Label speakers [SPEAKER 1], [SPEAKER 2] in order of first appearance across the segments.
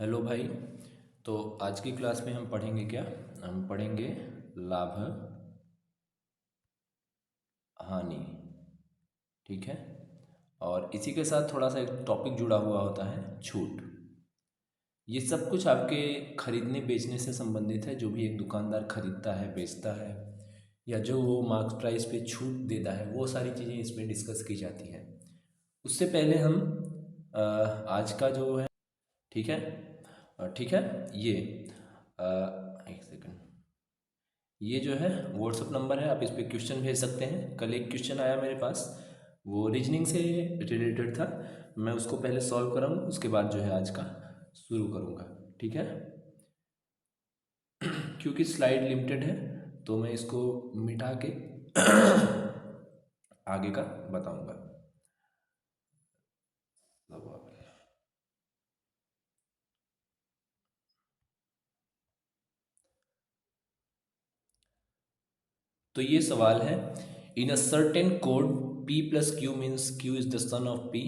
[SPEAKER 1] Hello भाई। तो आज की क्लास में हम पढ़ेंगे क्या? हम पढ़ेंगे लाभ हानि। ठीक है। और इसी के साथ थोड़ा सा एक टॉपिक जुड़ा हुआ होता है, छूट। ये सब कुछ आपके खरीदने बेचने से संबंधित है। जो भी एक दुकानदार खरीदता है, बेचता है, या जो वो मार्केट प्राइस पे छूट देता है, वो सारी चीज़ें इसमें डिस्कस की जाती हैं। उससे पहले हम आज का जो है, ठीक है, ठीक है, ये एक सेकंड, ये जो है व्हाट्सअप नंबर है, आप इस पर क्वेश्चन भेज सकते हैं। कल एक क्वेश्चन आया मेरे पास, वो रीजनिंग से रिलेटेड था। मैं उसको पहले सॉल्व कराऊंगा, उसके बाद जो है आज का शुरू करूंगा। ठीक है। क्योंकि स्लाइड लिमिटेड है तो मैं इसको मिटा के आगे का बताऊंगा। तो ये सवाल है, in a certain code P plus Q means Q is the son of P।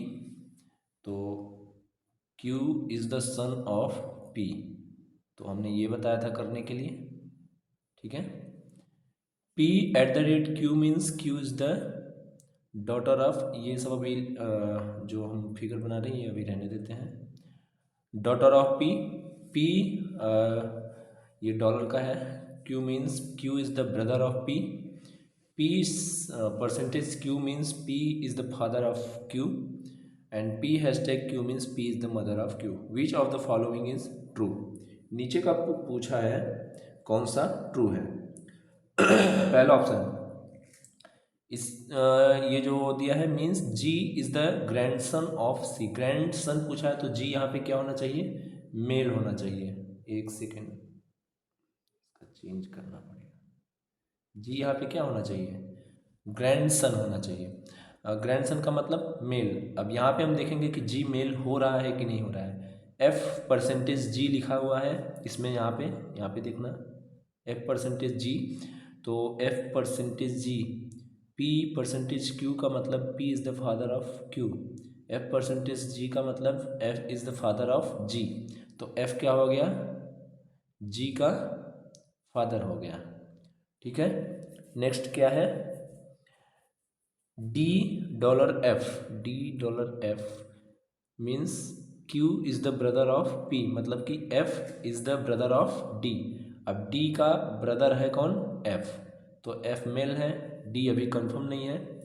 [SPEAKER 1] तो Q is the son of P, तो हमने ये बताया था करने के लिए। ठीक है। P eight the rate Q means Q is the daughter of, ये सब अभी जो हम फिगर बना रहे हैं ये अभी रहने देते हैं। डॉटर ऑफ P, P ये डॉलर का है। Q means Q is the brother of P, P percentage Q means P is the father of Q, and P hashtag Q means P is the mother of Q. Which of the following is true? नीचे का पूछा है कौन सा true है। पहला option इस ये जो दिया है means G is the grandson of C। Grandson पूछा है तो G यहाँ पे क्या होना चाहिए? मेल होना चाहिए। एक सेकेंड, इसका चेंज करना पड़ेगा। G यहाँ पे क्या होना चाहिए? ग्रैंडसन होना चाहिए। ग्रैंडसन का मतलब मेल। अब यहाँ पे हम देखेंगे कि जी मेल हो रहा है कि नहीं हो रहा है। एफ परसेंटेज जी लिखा हुआ है इसमें, यहाँ पे देखना, एफ परसेंटेज जी। तो F percentage G, P percentage Q का मतलब P is the father of Q. F percentage G का मतलब F is the father of G. तो एफ क्या हो गया? जी का फादर हो गया। ठीक है। नेक्स्ट क्या है? D dollar F, D dollar F means Q is the brother of P, मतलब कि F is the brother of D. अब डी का ब्रदर है कौन? एफ, तो एफ मेल है, डी अभी कंफर्म नहीं है।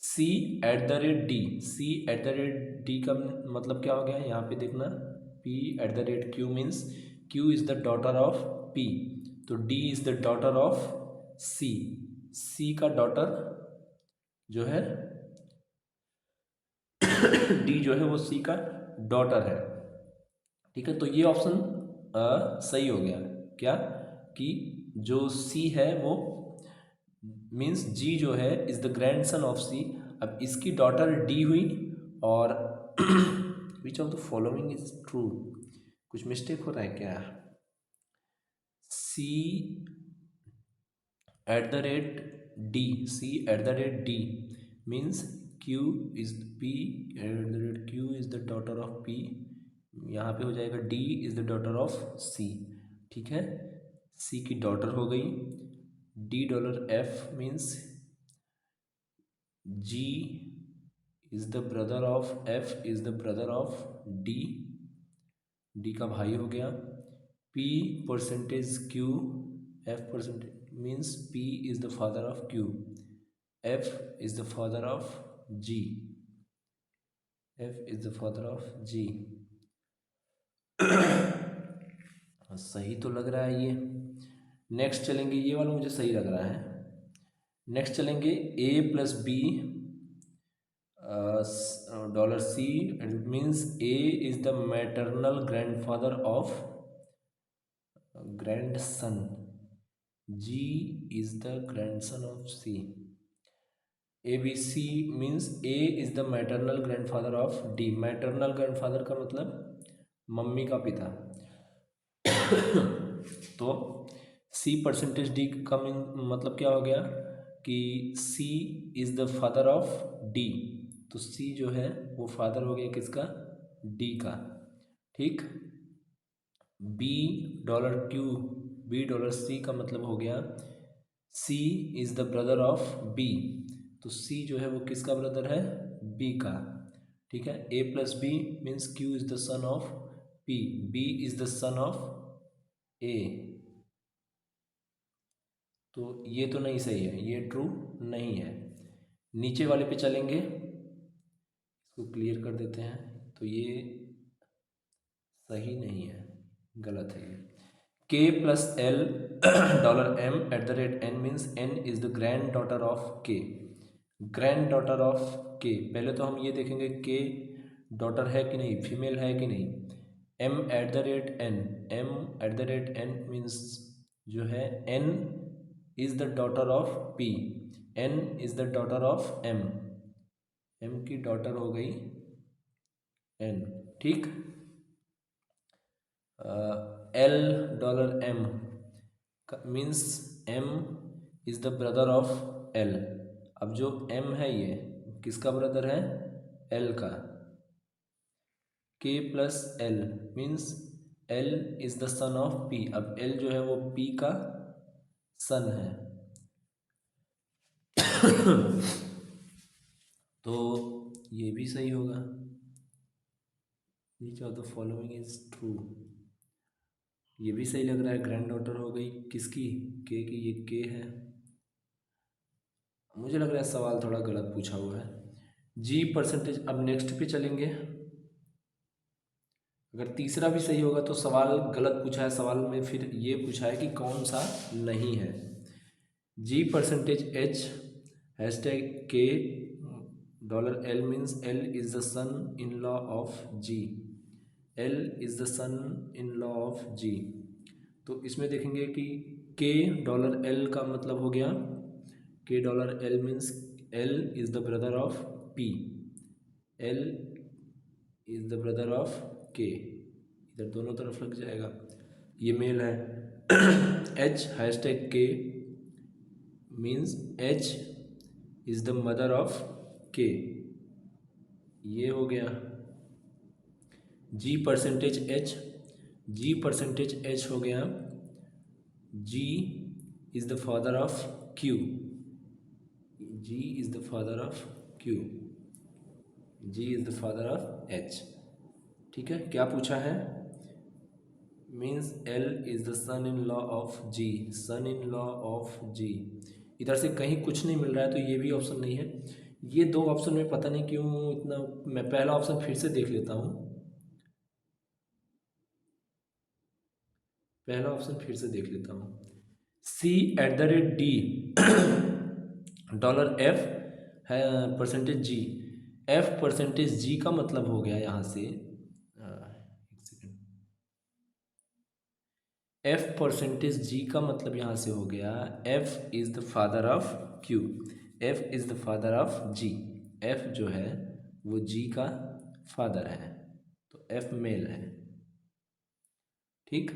[SPEAKER 1] C at the rate D, C at the rate D का मतलब क्या हो गया? यहाँ पे देखना, P at the rate Q means Q is the daughter of P, तो D is the daughter of C. C का डॉटर जो है डी जो है वो सी का डॉटर है। ठीक है। तो ये ऑप्शन सही हो गया। क्या? कि जो सी है वो मीन्स जी जो है is the grandson of C. अब इसकी डॉटर डी हुई, और which of the following is true? कुछ मिस्टेक हो रहा है क्या? C at the rate D, C at the rate D means Q is P at the rate Q is the daughter of P. यहाँ पे हो जाएगा D is the daughter of C. ठीक है। सी की डॉटर हो गई। D dollar F means G is the brother of F is the brother of D, D का भाई हो गया। P percentage Q, F percentage means P is the father of Q, F is the father of G, F is the father of G। सही तो लग रहा है ये। नेक्स्ट चलेंगे, ये वाला मुझे सही लग रहा है। नेक्स्ट चलेंगे A plus B dollar C means A is the maternal grandfather of grandson, G is the grandson of C। ABC means A is the maternal grandfather of D। maternal grandfather का मतलब mummy का पिता। तो C percentage D का मतलब क्या हो गया? कि C is the father of D, तो C जो है वो फादर हो गया किसका? D का। ठीक। B dollar Q B dollar C का मतलब हो गया C is the brother of B. तो सी जो है वो किसका ब्रदर है? बी का। ठीक है, A plus B means Q is the son of P, B is the son of A. तो ये तो नहीं सही है, ये ट्रू नहीं है। नीचे वाले पे चलेंगे, इसको क्लियर कर देते हैं। तो ये सही नहीं है, गलत है ये। K plus L dollar M at the rate N means N is the granddaughter of K. Granddaughter of K, पहले तो हम ये देखेंगे के डॉटर है कि नहीं, फीमेल है कि नहीं। M at the rate N, M at the rate N means जो है N is the daughter of P, N is the daughter of M, M की डॉटर हो गई एन। ठीक, L dollar M means M is the brother of L. अब जो M है ये किसका ब्रदर है? एल का। के plus L means L is the son of P. अब एल जो है वो पी का सन है। तो ये भी सही होगा। Each of the following is true, ये भी सही लग रहा है। ग्रैंड डॉटर हो गई किसकी? के की, ये के है। मुझे लग रहा है सवाल थोड़ा गलत पूछा हुआ है। जी परसेंटेज, अब नेक्स्ट पे चलेंगे। अगर तीसरा भी सही होगा तो सवाल गलत पूछा है, सवाल में फिर ये पूछा है कि कौन सा नहीं है। G percentage H hash tag K dollar L means L is the son in law of G, L is the son in law of G. तो इसमें देखेंगे कि के डॉलर एल का मतलब हो गया, K dollar L means L is the brother of P, L is the brother of K, इधर दोनों तरफ लग जाएगा, ये मेल है। H hash tag K means H is the mother of K, ये हो गया। G percentage H, G percentage H हो गया G is the father of Q, G is the father of Q, G is the father of H. ठीक है, क्या पूछा है? Means L is the son in law of G, son in law of G. इधर से कहीं कुछ नहीं मिल रहा है तो ये भी ऑप्शन नहीं है। ये दो ऑप्शन में पता नहीं क्यों इतना, मैं पहला ऑप्शन फिर से देख लेता हूँ, पहला ऑप्शन फिर से देख लेता हूँ। C at the rate D dollar F है percentage G, F percentage G का मतलब हो गया यहाँ से, एक सेकेंड, एफ परसेंटेज जी का मतलब यहाँ से हो गया F is the father of Q, F is the father of G, F जो है वो जी का फादर है, तो एफ मेल है। ठीक,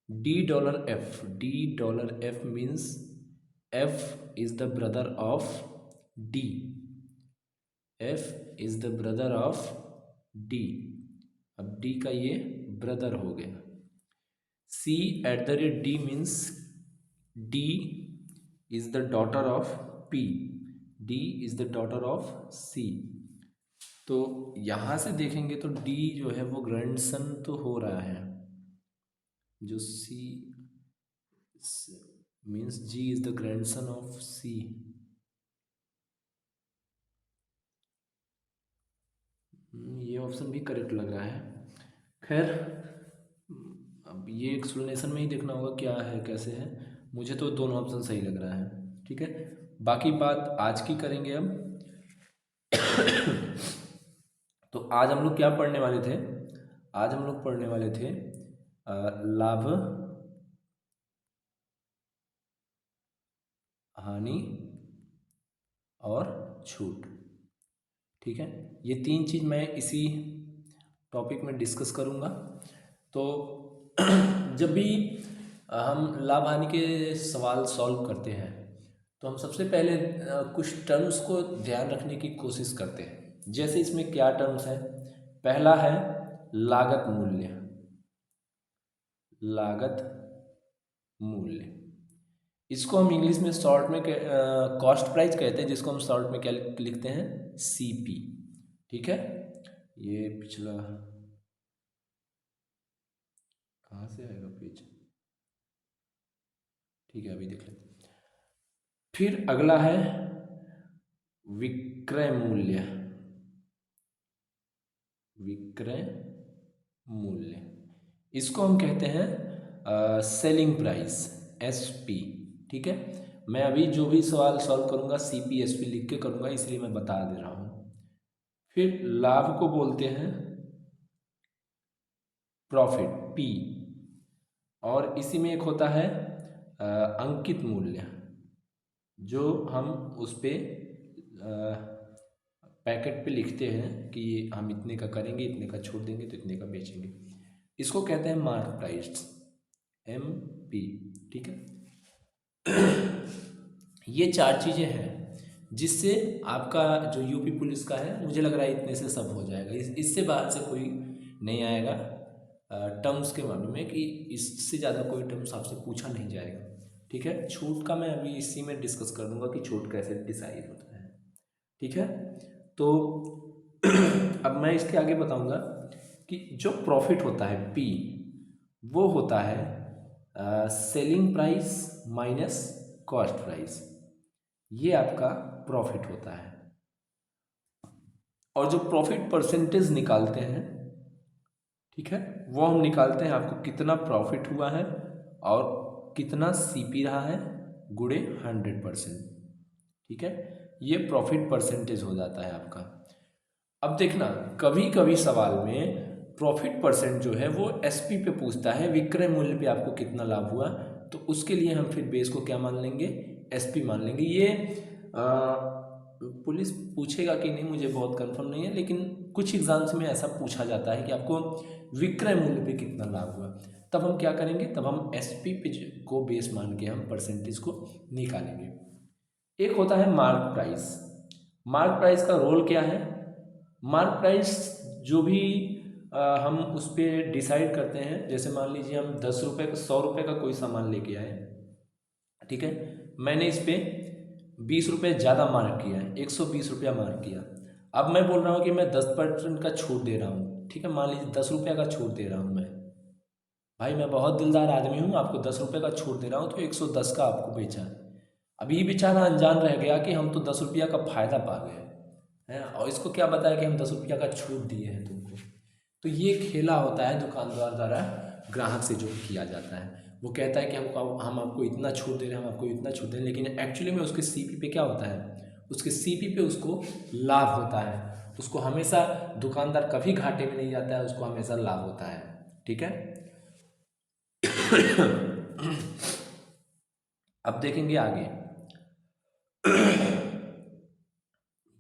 [SPEAKER 1] D dollar F means F is the brother of D, F is the brother of D, अब D का ये ब्रदर हो गया। C at the rate D means D is the daughter of P, D is the daughter of C. तो यहाँ से देखेंगे तो डी जो है वो ग्रैंडसन तो हो रहा है, जो C means G is the grandson of C. ये ऑप्शन भी करेक्ट लग रहा है। खैर, अब ये एक्सप्लेनेशन में ही देखना होगा क्या है कैसे है। मुझे तो दोनों ऑप्शन सही लग रहा है। ठीक है, बाकी बात आज की करेंगे अब। तो आज हम लोग क्या पढ़ने वाले थे? आज हम लोग पढ़ने वाले थे लाभ, हानि और छूट। ठीक है, ये तीन चीज़ मैं इसी टॉपिक में डिस्कस करूँगा। तो जब भी हम लाभ हानि के सवाल सॉल्व करते हैं तो हम सबसे पहले कुछ टर्म्स को ध्यान रखने की कोशिश करते हैं। जैसे इसमें क्या टर्म्स हैं? पहला है लागत मूल्य, लागत मूल्य। इसको हम इंग्लिश में शॉर्ट में कॉस्ट प्राइस कहते हैं, जिसको हम शॉर्ट में क्या लिखते हैं, सीपी। ठीक है, ये पिछला कहाँ से आएगा पेज, ठीक है अभी देख लेते हैं। फिर अगला है विक्रय मूल्य। विक्रय मूल्य, इसको हम कहते हैं सेलिंग प्राइस, एसपी। ठीक है, मैं अभी जो भी सवाल सॉल्व करूंगा सीपी एसपी लिख के करूंगा, इसलिए मैं बता दे रहा हूं। फिर लाभ को बोलते हैं प्रॉफिट, पी। और इसी में एक होता है अंकित मूल्य, जो हम उस पर पैकेट पे लिखते हैं कि हम इतने का करेंगे, इतने का छोड़ देंगे, तो इतने का बेचेंगे। इसको कहते हैं मार्क प्राइस, एम पी। ठीक है, ये चार चीज़ें हैं जिससे आपका जो यूपी पुलिस का है, मुझे लग रहा है इतने से सब हो जाएगा। इससे बाहर से कोई नहीं आएगा टर्म्स के मामले में, कि इससे ज़्यादा कोई टर्म्स आपसे पूछा नहीं जाएगा। ठीक है, छूट का मैं अभी इसी में डिस्कस कर दूंगा कि छूट कैसे डिसाइड होता है। ठीक है, तो अब मैं इसके आगे बताऊंगा कि जो प्रॉफिट होता है पी, वो होता है selling price minus cost price. ये आपका प्रॉफिट होता है। और जो प्रॉफिट परसेंटेज निकालते हैं, ठीक है, वो हम निकालते हैं आपको कितना प्रॉफिट हुआ है और कितना सीपी रहा है गुणे 100%। ठीक है, ये प्रॉफिट परसेंटेज हो जाता है आपका। अब देखना, कभी कभी सवाल में प्रॉफिट परसेंट जो है वो एसपी पे पूछता है, विक्रय मूल्य पे आपको कितना लाभ हुआ, तो उसके लिए हम फिर बेस को क्या मान लेंगे, एसपी मान लेंगे। ये पुलिस पूछेगा कि नहीं मुझे बहुत कंफर्म नहीं है, लेकिन कुछ एग्जाम्स में ऐसा पूछा जाता है कि आपको विक्रय मूल्य पे कितना लाभ हुआ। तब हम क्या करेंगे, तब हम एसपी पे को बेस मान के हम परसेंटेज को निकालेंगे। एक होता है मार्क प्राइस। मार्क प्राइस का रोल क्या है, मार्क प्राइस जो भी हम उस पर डिसाइड करते हैं, जैसे मान लीजिए हम 10 रुपये का 100 रुपये का कोई सामान लेके आए, ठीक है, मैंने इस पर 20 रुपये ज़्यादा मार्क किया है, 120 रुपया मार्क किया। अब मैं बोल रहा हूँ कि मैं 10% का छूट दे रहा हूँ। ठीक है, मान लीजिए 10 रुपये का छूट दे रहा हूँ मैं, भाई मैं बहुत दिलदार आदमी हूँ, आपको 10 रुपये का छूट दे रहा हूँ, तो 110 का आपको बेचा। अब ये बेचारा अनजान रह गया कि हम तो 10 रुपया का फ़ायदा पा गए हैं, और इसको क्या बताया कि हम 10 रुपया का छूट दिए हैं तुमको। तो ये खेला होता है दुकानदार द्वारा ग्राहक से जो किया जाता है। वो कहता है कि हम आपको इतना छूट दे रहे हैं, हम आपको इतना छूट दे रहे हैं, लेकिन एक्चुअली में उसके सीपी पे क्या होता है, उसके सीपी पे उसको लाभ होता है। उसको हमेशा, दुकानदार कभी घाटे में नहीं जाता है, उसको हमेशा लाभ होता है। ठीक है, अब देखेंगे आगे।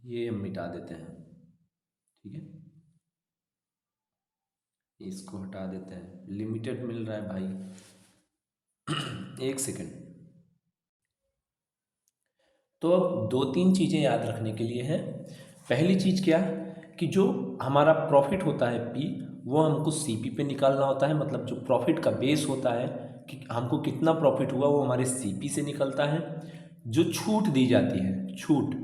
[SPEAKER 1] ये हम मिटा देते हैं, ठीक है, इसको हटा देते हैं, लिमिटेड मिल रहा है भाई। एक सेकेंड। तो अब दो तीन चीज़ें याद रखने के लिए हैं। पहली चीज़ क्या, कि जो हमारा प्रॉफिट होता है पी, वो हमको सीपी पे निकालना होता है। मतलब जो प्रॉफिट का बेस होता है कि हमको कितना प्रॉफिट हुआ, वो हमारे सीपी से निकलता है। जो छूट दी जाती है, छूट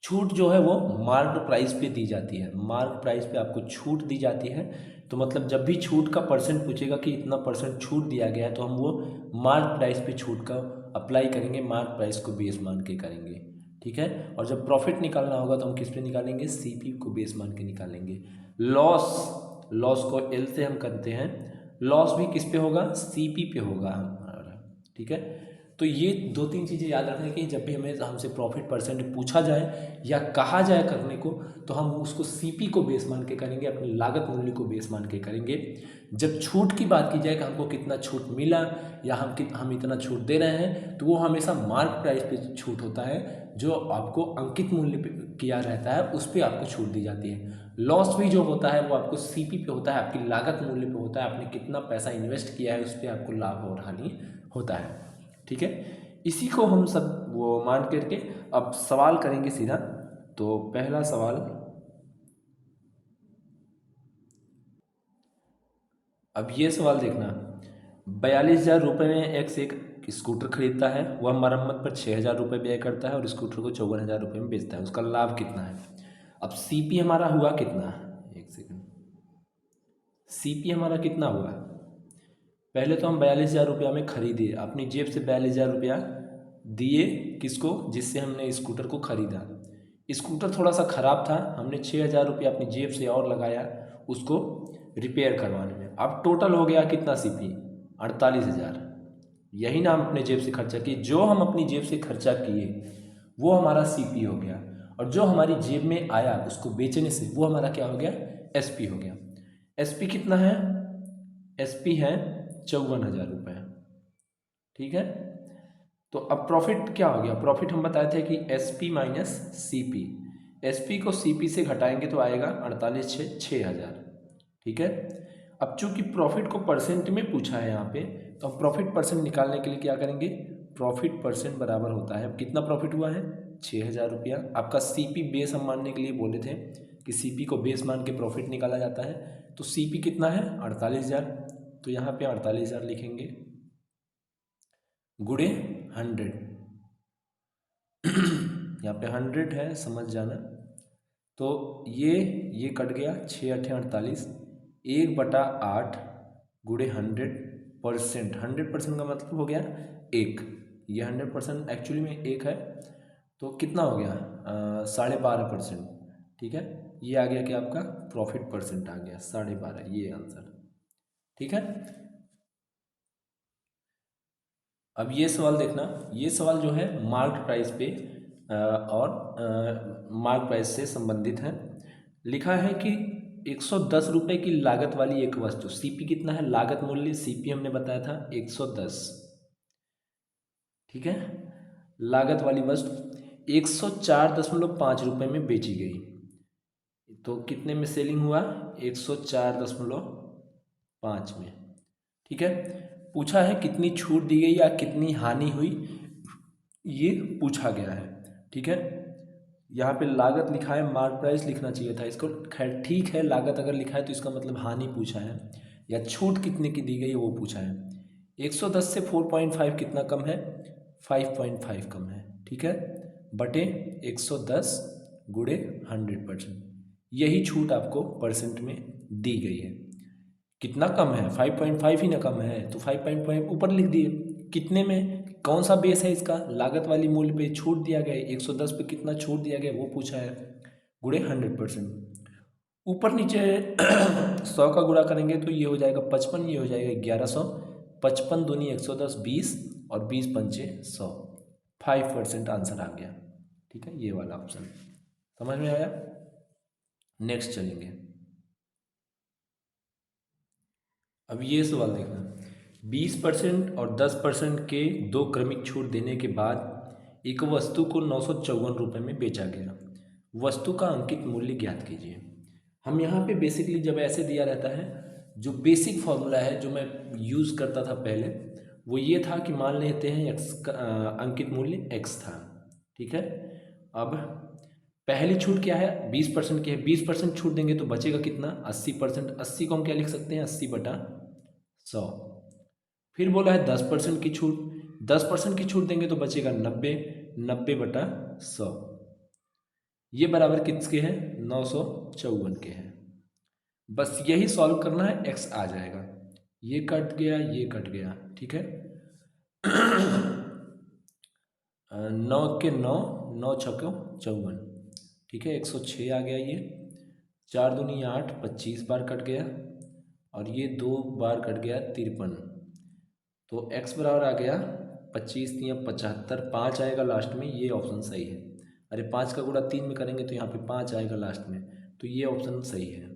[SPEAKER 1] छूट जो है वो मार्क प्राइस पे दी जाती है। मार्क प्राइस पे आपको छूट दी जाती है। तो मतलब जब भी छूट का परसेंट पूछेगा कि इतना परसेंट छूट दिया गया है, तो हम वो मार्क प्राइस पे छूट का अप्लाई करेंगे, मार्क प्राइस को बेस मान के करेंगे। ठीक है, और जब प्रॉफिट निकालना होगा तो हम किस पे निकालेंगे, सीपी को बेस मान के निकालेंगे। लॉस, लॉस को एल से हम करते हैं, लॉस भी किस पे होगा, सीपी पे होगा हमारा। ठीक है, तो ये दो तीन चीज़ें याद रखने की, जब भी हमें हमसे प्रॉफिट परसेंट पूछा जाए या कहा जाए करने को, तो हम उसको सीपी को बेस मान के करेंगे, अपनी लागत मूल्य को बेस मान के करेंगे। जब छूट की बात की जाए कि हमको कितना छूट मिला या हम इतना छूट दे रहे हैं, तो वो हमेशा मार्क प्राइस पे छूट होता है। जो आपको अंकित मूल्य पे किया रहता है, उस पर आपको छूट दी जाती है। लॉस भी जो होता है वो आपको सीपी पे होता है, आपकी लागत मूल्य पे होता है, आपने कितना पैसा इन्वेस्ट किया है उस पर आपको लाभ और हानि होता है। ठीक है, इसी को हम सब वो मान करके अब सवाल करेंगे सीधा। तो पहला सवाल, अब ये सवाल देखना, 42,000 रुपये में एक्स एक स्कूटर खरीदता है, वह मरम्मत पर 6,000 रुपये व्यय करता है और स्कूटर को 54,000 रुपये में बेचता है, उसका लाभ कितना है। अब सीपी हमारा हुआ कितना, एक सेकंड, सीपी हमारा कितना हुआ, पहले तो हम 42,000 रुपया में खरीदे, अपनी जेब से 42,000 रुपया दिए किसको, जिससे हमने स्कूटर को खरीदा। स्कूटर थोड़ा सा ख़राब था, हमने 6,000 रुपया अपनी जेब से और लगाया उसको रिपेयर करवाने में। अब टोटल हो गया कितना सीपी, 48,000। यही ना हम अपने जेब से खर्चा किए, जो हम अपनी जेब से खर्चा किए वो हमारा सीपी हो गया, और जो हमारी जेब में आया उसको बेचने से वो हमारा क्या हो गया, एसपी हो गया। एसपी कितना है, एसपी है 54,000 रुपये। ठीक है, तो अब प्रॉफिट क्या हो गया, प्रॉफिट हम बताए थे कि एसपी माइनस सीपी, एसपी को सीपी से घटाएंगे तो आएगा 48,600। ठीक है, अब चूंकि प्रॉफिट को परसेंट में पूछा है यहाँ पे, तो हम प्रॉफिट परसेंट निकालने के लिए क्या करेंगे, प्रॉफिट परसेंट बराबर होता है, अब कितना प्रॉफिट हुआ है 6,000 रुपया। आपका सीपी बेस हम मानने के लिए बोले थे कि सीपी को बेस मान के प्रॉफिट निकाला जाता है, तो सीपी कितना है 48,000, तो यहाँ पे 48,000 लिखेंगे गुणे 100, यहाँ पे 100 है, समझ जाना। तो ये कट गया, 6×8 = 48, 1/8 गुणे 100%, 100% का मतलब हो गया एक, ये 100% एक्चुअली में एक है, तो कितना हो गया 12.5%। ठीक है, ये आ गया कि आपका प्रॉफिट परसेंट आ गया 12.5, ये आंसर। ठीक है, अब ये सवाल देखना, ये सवाल जो है मार्केट प्राइस पे और मार्केट प्राइस से संबंधित है। लिखा है कि 110 रुपये की लागत वाली एक वस्तु, सीपी कितना है, लागत मूल्य सीपी हमने बताया था 110। ठीक है, लागत वाली वस्तु 104.5 रुपये में बेची गई, तो कितने में सेलिंग हुआ 104.5 में। ठीक है, पूछा है कितनी छूट दी गई या कितनी हानि हुई, ये पूछा गया है। ठीक है, यहाँ पे लागत लिखा है, मार्क प्राइस लिखना चाहिए था इसको, खैर ठीक है, लागत अगर लिखा है तो इसका मतलब हानि पूछा है, या छूट कितने की दी गई है वो पूछा है। 110 से 4.5 कितना कम है, 5.5 कम है। ठीक है, बटे 110 गुणे 100%, यही छूट आपको परसेंट में दी गई है। कितना कम है, 5.5 ही ना कम है, तो 5.5 ऊपर लिख दिए, कितने में, कौन सा बेस है इसका, लागत वाली मूल्य पे छूट दिया गया है, 110 पे कितना छूट दिया गया वो पूछा है, गुणे 100%। ऊपर नीचे 100 का गुणा करेंगे तो ये हो जाएगा 55, ये हो जाएगा 1100, 55 दूनी 110, 20, और 20 पंचे 100, 5% आंसर आ गया। ठीक है, ये वाला ऑप्शन समझ में आया। नेक्स्ट चलेंगे, अब ये सवाल देखना, 20% और 10% के दो क्रमिक छूट देने के बाद एक वस्तु को 954 रुपये में बेचा गया, वस्तु का अंकित मूल्य ज्ञात कीजिए। हम यहाँ पे बेसिकली जब ऐसे दिया रहता है, जो बेसिक फॉर्मूला है जो मैं यूज़ करता था पहले, वो ये था कि मान लेते हैं एक्स का अंकित मूल्य एक्स था। ठीक है, अब पहली छूट क्या है, 20% की है, 20% छूट देंगे तो बचेगा कितना 80%, 80 को हम क्या लिख सकते हैं 80/100। फिर बोला है 10% की छूट, 10% की छूट देंगे तो बचेगा 90, 90/100, ये बराबर किसके हैं 954 के हैं। बस यही सॉल्व करना है, एक्स आ जाएगा, ये कट गया, ये कट गया। ठीक है, 9 के 9, 9 छक्के 54। ठीक है, 106 आ गया, ये 4 दूनी 8, 25 बार कट गया, और ये 2 बार कट गया 53, तो x बराबर आ गया 25 या 75, 5 आएगा लास्ट में, ये ऑप्शन सही है। अरे 5 का गुणा 3 में करेंगे तो यहाँ पे 5 आएगा लास्ट में, तो ये ऑप्शन सही है।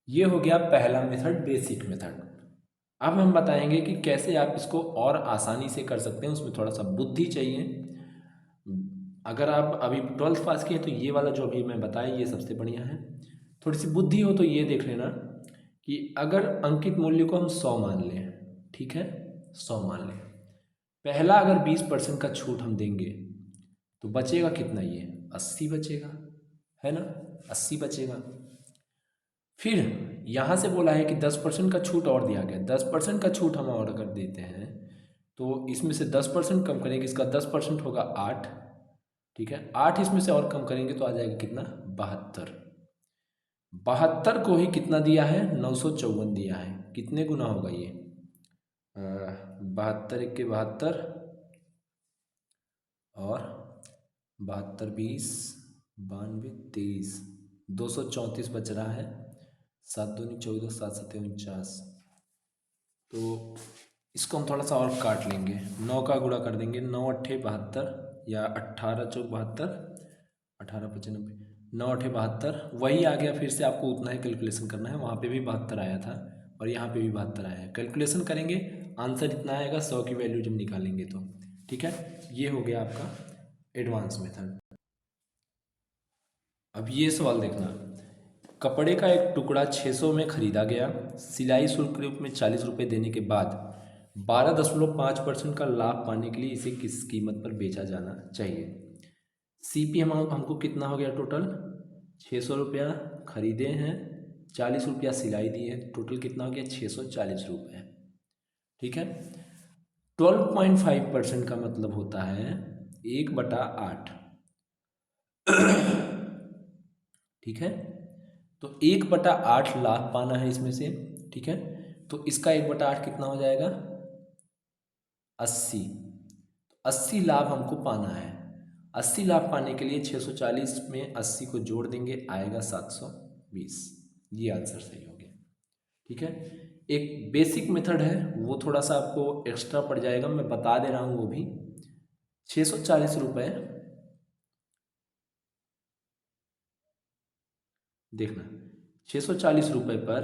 [SPEAKER 1] ये हो गया पहला मेथड, बेसिक मेथड। अब हम बताएंगे कि कैसे आप इसको और आसानी से कर सकते हैं, उसमें थोड़ा सा बुद्धि चाहिए। अगर आप अभी 12th पास किए तो ये वाला जो अभी मैं बताया ये सबसे बढ़िया है, थोड़ी सी बुद्धि हो तो ये देख लेना कि अगर अंकित मूल्य को हम 100 मान लें, ठीक है 100 मान लें, पहला अगर 20% का छूट हम देंगे तो बचेगा कितना, ये 80 बचेगा, है ना 80 बचेगा। फिर यहाँ से बोला है कि 10% का छूट और दिया गया, 10% का छूट हम और कर देते हैं तो इसमें से 10% कम करेंगे, इसका 10% होगा 8, ठीक है। 8 इसमें से और कम करेंगे तो आ जाएगा कितना, 72। 72 को ही कितना दिया है, 954 दिया है। कितने गुना होगा ये, 72 एक के 72 और 72 20 92 23, 234 बच रहा है। 7 दूनी 14, 7 सत्ते 49। तो इसको हम थोड़ा सा और काट लेंगे, 9 का गुणा कर देंगे, 9 अट्ठे 72 या 18 चौक 72, 18 95, 9 अट्ठे 72, वही आ गया। फिर से आपको उतना ही कैलकुलेशन करना है, वहाँ पे भी 72 आया था और यहाँ पे भी 72 आया है। कैलकुलेशन करेंगे, आंसर इतना आएगा 100 की वैल्यू जब निकालेंगे तो, ठीक है। ये हो गया आपका एडवांस मेथड। अब ये सवाल देखना, कपड़े का एक टुकड़ा 600 में खरीदा गया, सिलाई शुल्क के रूप में 40 रुपये देने के बाद 12.5% का लाभ पाने के लिए इसे किस कीमत पर बेचा जाना चाहिए। सीपी हमको कितना हो गया टोटल, 600 रुपया खरीदे हैं, 40 रुपया सिलाई दी है, टोटल कितना हो गया 640 रुपये, ठीक है। 12.5% का मतलब होता है 1/8, ठीक है। तो 1/8 लाभ पाना है इसमें से, ठीक है। तो इसका 1/8 कितना हो जाएगा, 80। 80 लाभ हमको पाना है। 80 लाभ पाने के लिए 640 में 80 को जोड़ देंगे, आएगा 720। ये आंसर सही हो गया, ठीक है। एक बेसिक मेथड है, वो थोड़ा सा आपको एक्स्ट्रा पड़ जाएगा, मैं बता दे रहा हूँ वो भी। 640 रुपये, देखना 640 रुपये पर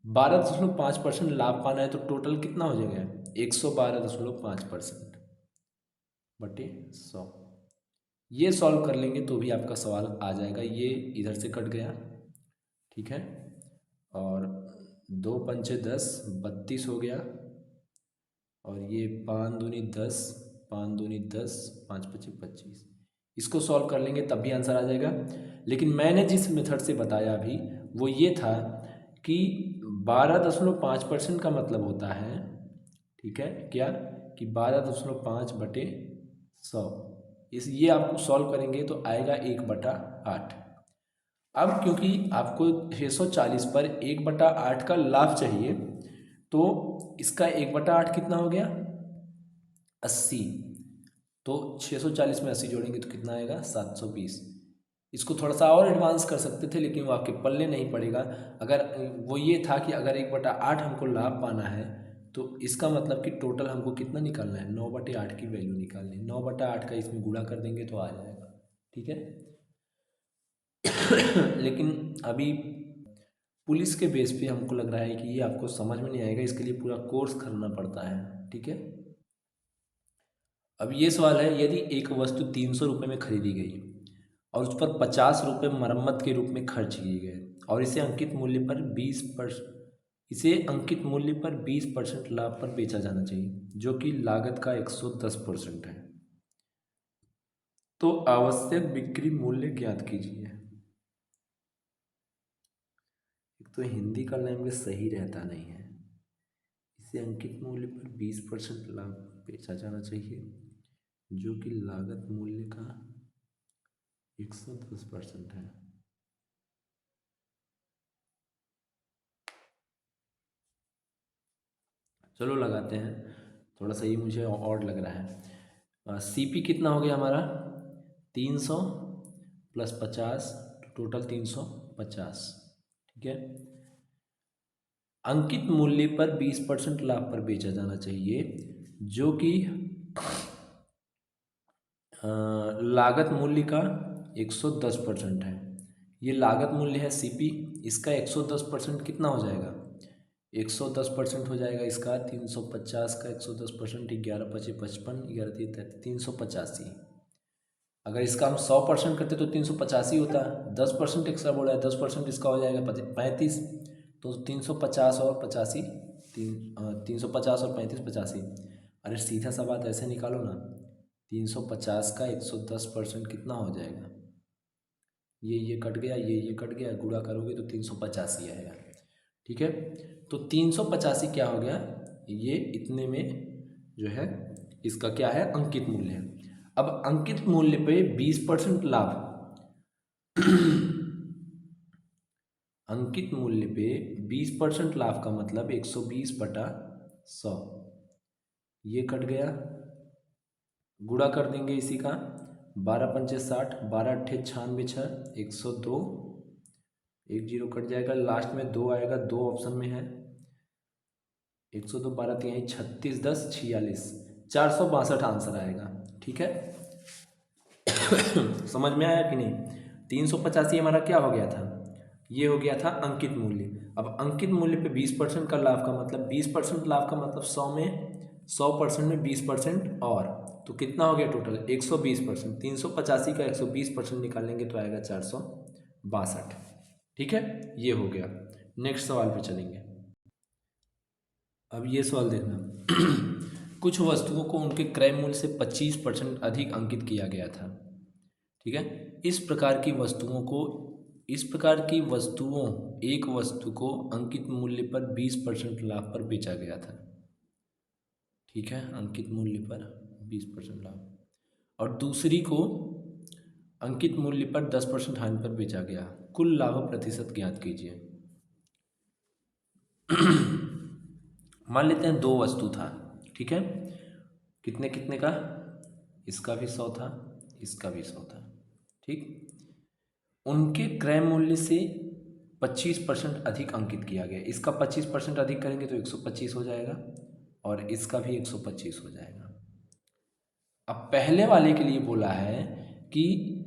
[SPEAKER 1] 12.5% लाभ पाना है तो टोटल कितना हो जाएगा, 112.5% बटे 100। ये सॉल्व कर लेंगे तो भी आपका सवाल आ जाएगा। ये इधर से कट गया, ठीक है। और 2 पंचे 10, 32 हो गया। और ये 5 दूनी 10, 5 दूनी 10, 5 पच्चीस 25। इसको सॉल्व कर लेंगे तब भी आंसर आ जाएगा। लेकिन मैंने जिस मेथड से बताया अभी वो ये था कि 12.5% का मतलब होता है, ठीक है, क्या कि 12.5 बटे 100। ये आपको सॉल्व करेंगे तो आएगा 1/8। अब क्योंकि आपको 640 पर 1/8 का लाभ चाहिए तो इसका 1/8 कितना हो गया, 80। तो 640 में 80 जोड़ेंगे तो कितना आएगा, 720। इसको थोड़ा सा और एडवांस कर सकते थे लेकिन वो आपके पल्ले नहीं पड़ेगा। अगर वो ये था कि अगर 1/8 हमको लाभ पाना है तो इसका मतलब कि टोटल हमको कितना निकालना है, 9/8 की वैल्यू निकालनी है। 9/8 का इसमें गुणा कर देंगे तो आ जाएगा, ठीक है। लेकिन अभी पुलिस के बेस पे हमको लग रहा है कि ये आपको समझ में नहीं आएगा, इसके लिए पूरा कोर्स करना पड़ता है, ठीक है। अब ये सवाल है, यदि एक वस्तु 300 रुपये में खरीदी गई और उस पर 50 रुपये मरम्मत के रूप में खर्च किए गए और इसे अंकित मूल्य पर 20% लाभ पर बेचा जाना चाहिए, जो कि लागत का 110% है, तो आवश्यक बिक्री मूल्य ज्ञात कीजिए। एक तो हिंदी का लैंग्वेज सही रहता नहीं है। इसे अंकित मूल्य पर 20% लाभ बेचा जाना चाहिए, जो कि लागत मूल्य का 110% है। चलो लगाते हैं, थोड़ा सा ये मुझे और लग रहा है। सीपी कितना हो गया हमारा, 300 प्लस 50, टोटल 350, ठीक है। अंकित मूल्य पर 20% लाभ पर बेचा जाना चाहिए, जो कि लागत मूल्य का 110% है। ये लागत मूल्य है सीपी, इसका 110% कितना हो जाएगा, 110% हो जाएगा इसका। 350 का 110%, 11 पचे 55, 11 तीन 385। अगर इसका हम 100% करते तो 385 होता है। 10% एक्स्ट्रा बोला है, 10% इसका हो जाएगा 35। तो 350 और 85, 350 और 35 85। अरे सीधा सा बात ऐसे निकालो ना, 350 का 110% कितना हो जाएगा, ये कट गया, ये कट गया, गुणा करोगे तो 385 आएगा। ठीक है, तो 385 क्या हो गया, ये इतने में जो है इसका क्या है, अंकित मूल्य है। अब अंकित मूल्य पे 20% लाभ, अंकित मूल्य पे 20% लाभ का मतलब 120/100, ये कट गया, गुणा कर देंगे इसी का, 12×5 = 60, 12×8 = 96, 102, एक जीरो कट जाएगा, लास्ट में 2 आएगा, 2 ऑप्शन में है, 102, 12×3 = 36, 10 = 46, 462 आंसर आएगा। ठीक है, समझ में आया कि नहीं। 385 हमारा क्या हो गया था, ये हो गया था अंकित मूल्य। अब अंकित मूल्य पे 20% का लाभ का मतलब, 20% लाभ का मतलब 100 में 100% में 20% और, तो कितना हो गया टोटल 120%। 385 का 120% निकालेंगे तो आएगा 462। ठीक है, ये हो गया। नेक्स्ट सवाल पे चलेंगे। अब ये सवाल देखना कुछ वस्तुओं को उनके क्रय मूल्य से 25% अधिक अंकित किया गया था। ठीक है, इस प्रकार की वस्तुओं एक वस्तु को अंकित मूल्य पर 20% लाभ पर बेचा गया था। ठीक है, अंकित मूल्य पर 20% लाभ, और दूसरी को अंकित मूल्य पर 10% हानि पर बेचा गया। कुल लाभ प्रतिशत ज्ञात कीजिए। मान लेते हैं दो वस्तु था। ठीक है, कितने कितने का, इसका भी 100 था, इसका भी 100 था। ठीक, उनके क्रय मूल्य से 25% अधिक अंकित किया गया। इसका 25% अधिक करेंगे तो 125 हो जाएगा, और इसका भी 125 हो जाएगा। अब पहले वाले के लिए बोला है कि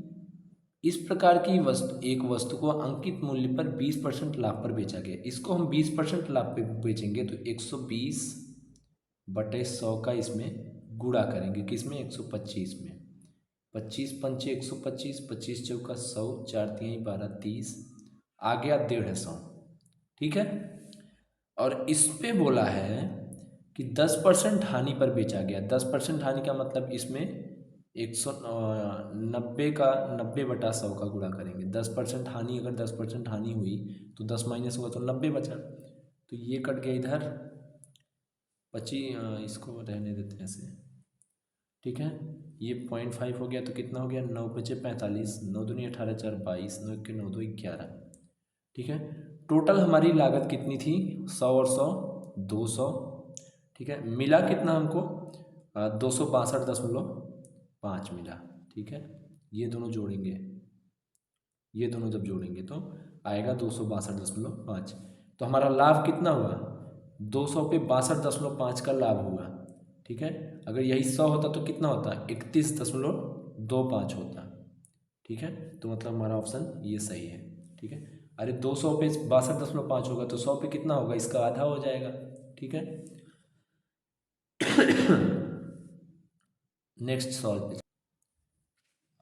[SPEAKER 1] इस प्रकार की वस्तु, एक वस्तु को अंकित मूल्य पर 20% लाभ पर बेचा गया। इसको हम 20% लाभ पे बेचेंगे तो 120/100 का इसमें गुणा करेंगे, किसमें, 125 में। 25×5 = 125, 25×4 = 100, 4×3 = 12, 30, आ गया 150। ठीक है, और इस पे बोला है कि 10% हानि पर बेचा गया। 10% हानि का मतलब इसमें 190 का 90/100 का गुणा करेंगे। 10% हानि, अगर 10% हानि हुई तो 10 माइनस हुआ तो 90 बचा, तो ये कट गया इधर 25, इसको रहने देते हैं ऐसे। ठीक है, ये 0.5 हो गया तो कितना हो गया, 9×5 = 45, 9 दूनी 18, 4 22, 9 1 9 2 11। ठीक है, टोटल हमारी लागत कितनी थी, 100 और 100 200। ठीक है, मिला कितना हमको, 262.5 मिला। ठीक है, ये दोनों जोड़ेंगे, ये दोनों जब जोड़ेंगे तो आएगा 262.5। तो हमारा लाभ कितना हुआ, 200 पे 62.5 का लाभ हुआ। ठीक है, अगर यही 100 होता तो कितना होता, 31.25 होता। ठीक है, तो मतलब हमारा ऑप्शन ये सही है। ठीक है, अरे 200 पे 62.5 होगा तो 100 पे कितना होगा, इसका आधा हो जाएगा। ठीक है, नेक्स्ट सवाल पे।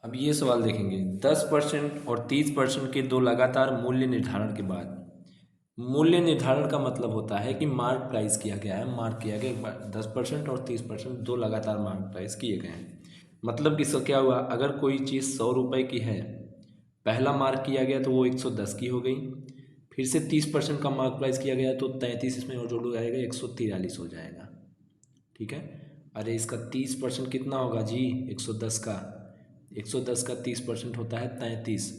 [SPEAKER 1] अब ये सवाल देखेंगे, 10% और 30% के दो लगातार मूल्य निर्धारण के बाद, मूल्य निर्धारण का मतलब होता है कि मार्क प्राइस किया गया है, मार्क किया गया एक बार 10% और 30% दो लगातार मार्क प्राइस किए गए हैं। मतलब कि इसका क्या हुआ, अगर कोई चीज़ 100 रुपये की है, पहला मार्क किया गया तो वो 110 की हो गई, फिर से 30% का मार्क प्राइस किया गया तो 33 इसमें और जोड़ जाएगा, 143 हो जाएगा। ठीक है, अरे इसका 30% कितना होगा जी, 110 का, 110 का 30% होता है 33,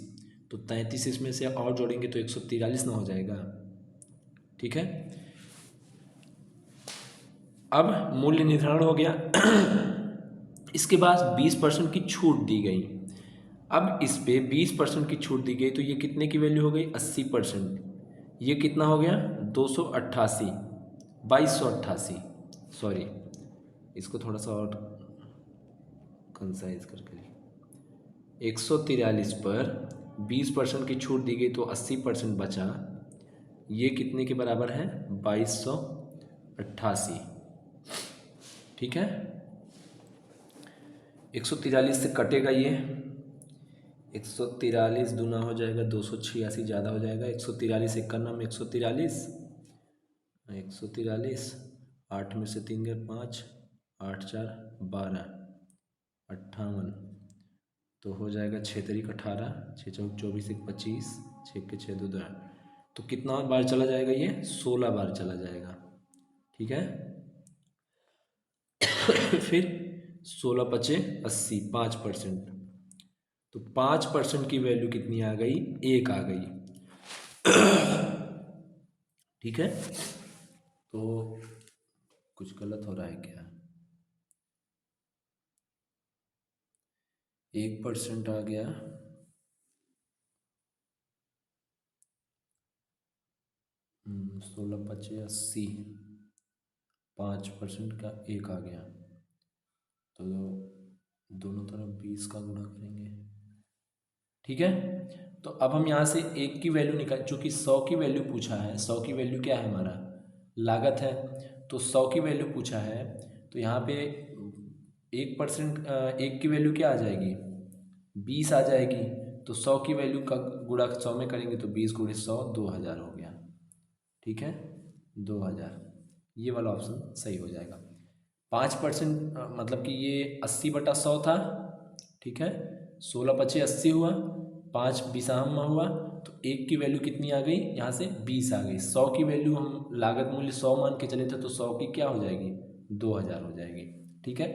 [SPEAKER 1] तो 33 इसमें से और जोड़ेंगे तो 143 ना हो जाएगा। ठीक है, अब मूल्य निर्धारण हो गया। इसके बाद 20% की छूट दी गई। अब इस पे 20% की छूट दी गई तो ये कितने की वैल्यू हो गई, 80%। ये कितना हो गया, 288, 2288, सॉरी इसको थोड़ा सा और कंसाइज करके, 143 पर 20% की छूट दी गई तो 80% बचा, ये कितने के बराबर है, 2288। ठीक है, 143 से कटेगा ये, 143 दूना हो जाएगा 286, ज़्यादा हो जाएगा, 143 एक करना में 143, 143, 8 में से 3 गए 5, 8 4 12, 58, तो हो जाएगा 6×3 = 18, 6×4 = 24, 1 25, 6 के 6 2 2 8। तो कितना बार चला जाएगा ये? 16 बार चला जाएगा। ठीक है। फिर 16×5 = 80, 5%। तो 5% की वैल्यू कितनी आ गई? 1 आ गई। ठीक है। तो कुछ गलत हो रहा है क्या? 1% आ गया। 16×5 = 80, 5% का 1 आ गया। तो दोनों तरफ 20 का गुणा करेंगे। ठीक है। तो अब हम यहाँ से 1 की वैल्यू निकाल, चूँकि 100 की वैल्यू पूछा है, 100 की वैल्यू क्या है हमारा? लागत है। तो 100 की वैल्यू पूछा है, तो यहाँ पे 1%, 1 की वैल्यू क्या आ जाएगी? 20 आ जाएगी। तो 100 की वैल्यू का गुणा 100 में करेंगे तो 20 × 100 2000 हो गया। ठीक है, 2000। ये वाला ऑप्शन सही हो जाएगा। 5% मतलब कि ये 80/100 था। ठीक है, 16×5 = 80 हुआ, 5 बिसाम में हुआ, तो 1 की वैल्यू कितनी आ गई? यहाँ से 20 आ गई। 100 की वैल्यू हम लागत मूल्य 100 मान के चले थे, तो 100 की क्या हो जाएगी? 2000 हो जाएगी। ठीक है।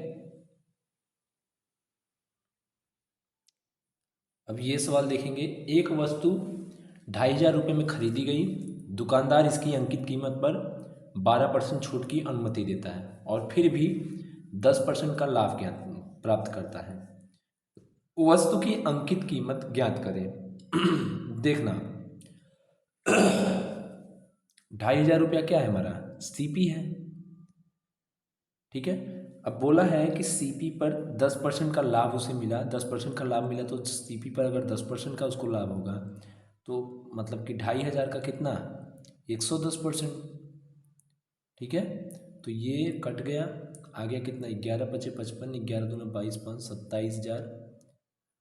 [SPEAKER 1] अब ये सवाल देखेंगे। एक वस्तु 2500 रुपये में खरीदी गई। दुकानदार इसकी अंकित कीमत पर 12% छूट की अनुमति देता है और फिर भी 10% का लाभ प्राप्त करता है। वस्तु की अंकित कीमत ज्ञात करें। देखना, 2500 रुपया क्या है हमारा? सीपी है। ठीक है। अब बोला है कि सीपी पर 10% का लाभ उसे मिला। 10% का लाभ मिला तो सीपी पर अगर 10% का उसको लाभ होगा तो मतलब कि 2500 का कितना? 110%। ठीक है। तो ये कट गया, आ गया कितना? 11×5 = 55, 11×2 = 22, 5 27,000,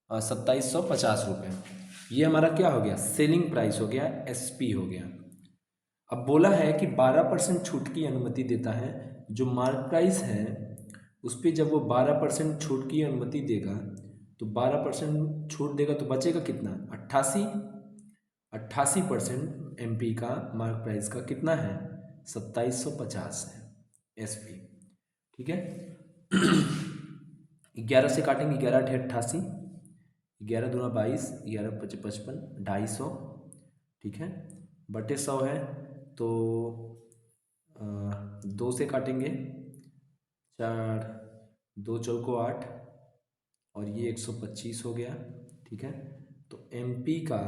[SPEAKER 1] 2750 रुपये। ये हमारा क्या हो गया? सेलिंग प्राइस हो गया, एसपी हो गया। अब बोला है कि 12% छूट की अनुमति देता है। जो मार्क प्राइस है उस पर जब वो 12% छूट की अनुमति देगा तो 12% छूट देगा तो बचेगा कितना? 88% एमपी का मार्क प्राइस का कितना है? 2750 है एसपी। ठीक है। 11 से काटेंगे, 11×8 = 88, 11×2 = 22, 11×5 = 55, 250। ठीक है, बटे 100 है तो 2 से काटेंगे, 4, 2×4 = 8 और ये 125 हो गया। ठीक है। तो एमपी का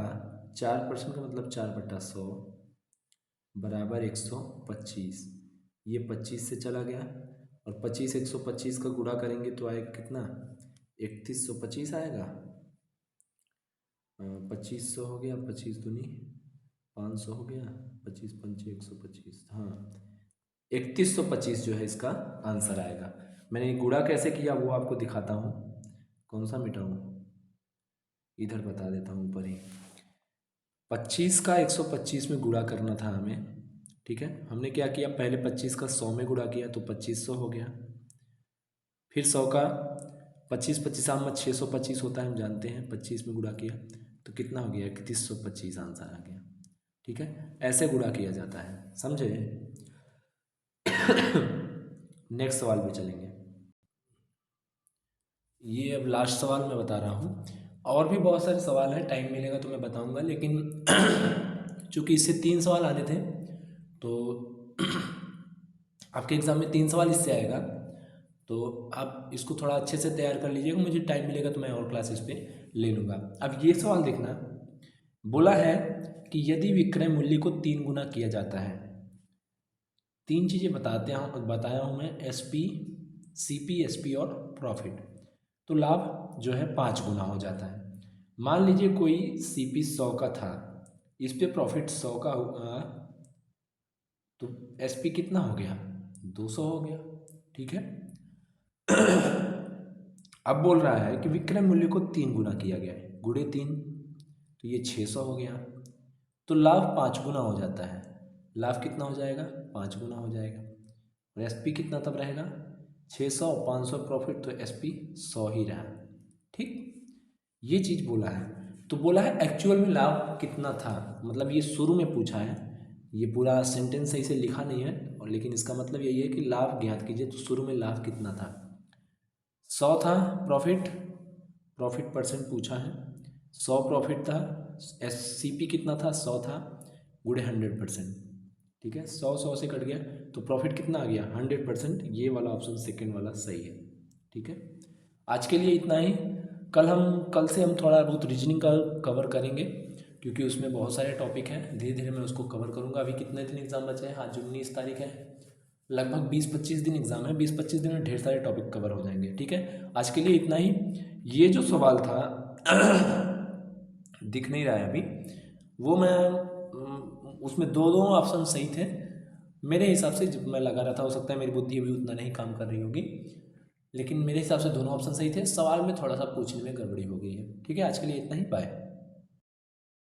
[SPEAKER 1] 4% का मतलब 4/100 बराबर 125। ये 25 से चला गया और 25 125 का गुणा करेंगे तो आएगा कितना? 3125 आएगा। 2500 हो गया, 25 दूनी 500 हो गया, 25 पंचे 125। हाँ, 3125 जो है इसका आंसर आएगा। मैंने गुणा कैसे किया वो आपको दिखाता हूँ। कौन सा मिटाऊँ? इधर बता देता हूँ ऊपर ही। 25 का 125 में गुणा करना था हमें। ठीक है, हमने क्या किया? पहले 25 का 100 में गुणा किया तो 2500 हो गया। फिर 100 का 25 25 में 625 होता है, हम जानते हैं। 25 में गुणा किया तो कितना हो गया? 3125 आंसर आ गया। ठीक है, ऐसे गुणा किया जाता है, समझे? नेक्स्ट सवाल पे चलेंगे। ये अब लास्ट सवाल मैं बता रहा हूँ। और भी बहुत सारे सवाल हैं, टाइम मिलेगा तो मैं बताऊँगा, लेकिन चूँकि इससे 3 सवाल आने थे तो आपके एग्ज़ाम में 3 सवाल इससे आएगा, तो आप इसको थोड़ा अच्छे से तैयार कर लीजिएगा। मुझे टाइम मिलेगा तो मैं और क्लासेस पे ले लूँगा। अब ये सवाल देखना, बोला है कि यदि विक्रय मूल्य को 3 गुना किया जाता है। 3 चीज़ें बताया हूँ मैं, एसपी, सीपी, एसपी और प्रॉफिट। तो लाभ जो है 5 गुना हो जाता है। मान लीजिए कोई सीपी 100 का था, इस पे प्रॉफिट 100 का हुआ, तो एसपी कितना हो गया? 200 हो गया। ठीक है। अब बोल रहा है कि विक्रय मूल्य को 3 गुना किया गया है, गुणे 3, तो ये 600 हो गया। तो लाभ 5 गुना हो जाता है। लाभ कितना हो जाएगा? 5 गुना हो जाएगा। और एसपी कितना तब रहेगा? 600, 500 प्रॉफिट, तो एसपी 100 ही रहा। ठीक। ये चीज़ बोला है। तो बोला है एक्चुअल में लाभ कितना था, मतलब ये शुरू में पूछा है, ये पूरा सेंटेंस सही से लिखा नहीं है, और लेकिन इसका मतलब यही है कि लाभ ज्ञात कीजिए, तो शुरू में लाभ कितना था, 100 था प्रॉफिट, प्रॉफिट परसेंट पूछा है, 100 प्रॉफिट था, SCP कितना था, 100 था, गुणे 100%, ठीक है, 100 से कट गया तो प्रॉफिट कितना आ गया, 100%। ये वाला ऑप्शन सेकेंड वाला सही है, ठीक है। आज के लिए इतना ही। कल से हम थोड़ा बहुत रीजनिंग का कवर करेंगे, क्योंकि उसमें बहुत सारे टॉपिक हैं, धीरे धीरे मैं उसको कवर करूँगा। अभी कितने दिन एग्ज़ाम बचे हैं, आज 19 तारीख है, लगभग 20-25 दिन एग्ज़ाम है, 20-25 दिन में ढेर सारे टॉपिक कवर हो जाएंगे, ठीक है। आज के लिए इतना ही। ये जो सवाल था दिख नहीं रहा है अभी, वो मैं उसमें दो दो ऑप्शन सही थे मेरे हिसाब से, जब मैं लगा रहा था, हो सकता है मेरी बुद्धि अभी उतना नहीं काम कर रही होगी, लेकिन मेरे हिसाब से दोनों ऑप्शन सही थे, सवाल में थोड़ा सा पूछने में गड़बड़ी हो गई है, ठीक है। आज के लिए इतना ही, बाय।